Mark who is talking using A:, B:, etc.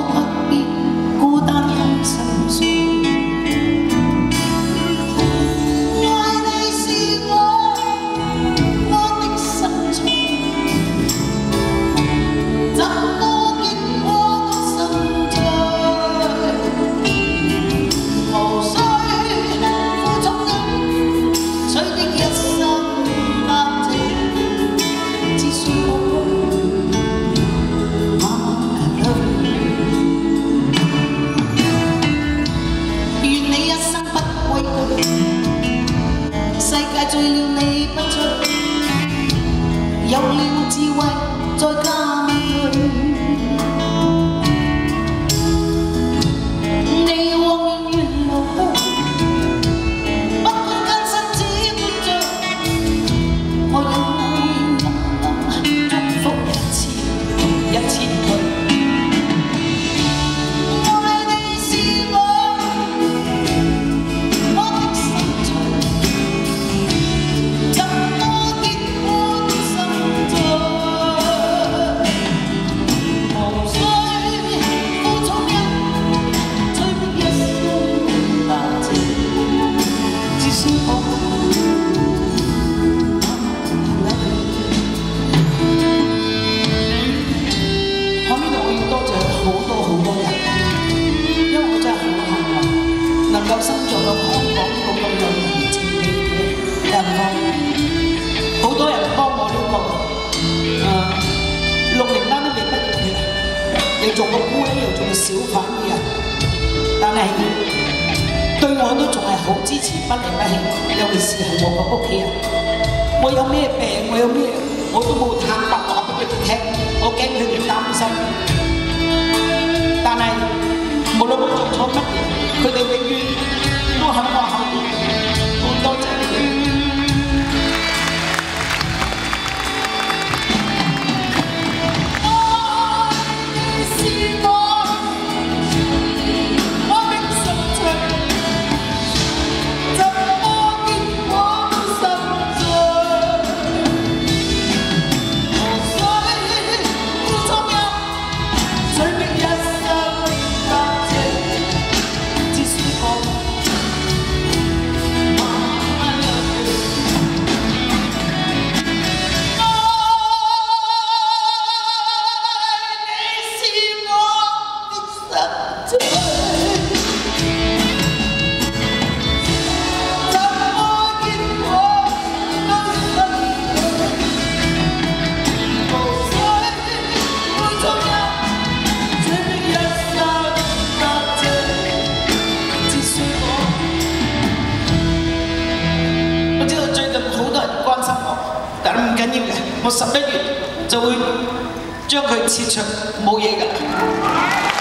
A: 我不必孤單一生碎。愛你是我的心腸，怎麼見我都心醉，無需負重任，隨的一生百情，只需我。 世界醉了你不醉，有了智慧再加面對。你往遠路去，不管艱辛只會醉，我也會默默祝福一次一千句。 能夠生在香港呢個咁有人情味嘅地方，好多人幫我呢個6年班都未畢業嘅，又做個姑娘，又做個小販嘅人，但係對我都仲係好支持不離不棄，尤其是係我個屋企人。我有咩病，我有咩我都冇坦白話俾佢哋聽，我驚佢哋擔心。但係無論我做錯乜嘢，佢哋永遠都喺我後面，好多謝你哋。但唔緊要嘅，我11月就會將佢切除，冇嘢㗎。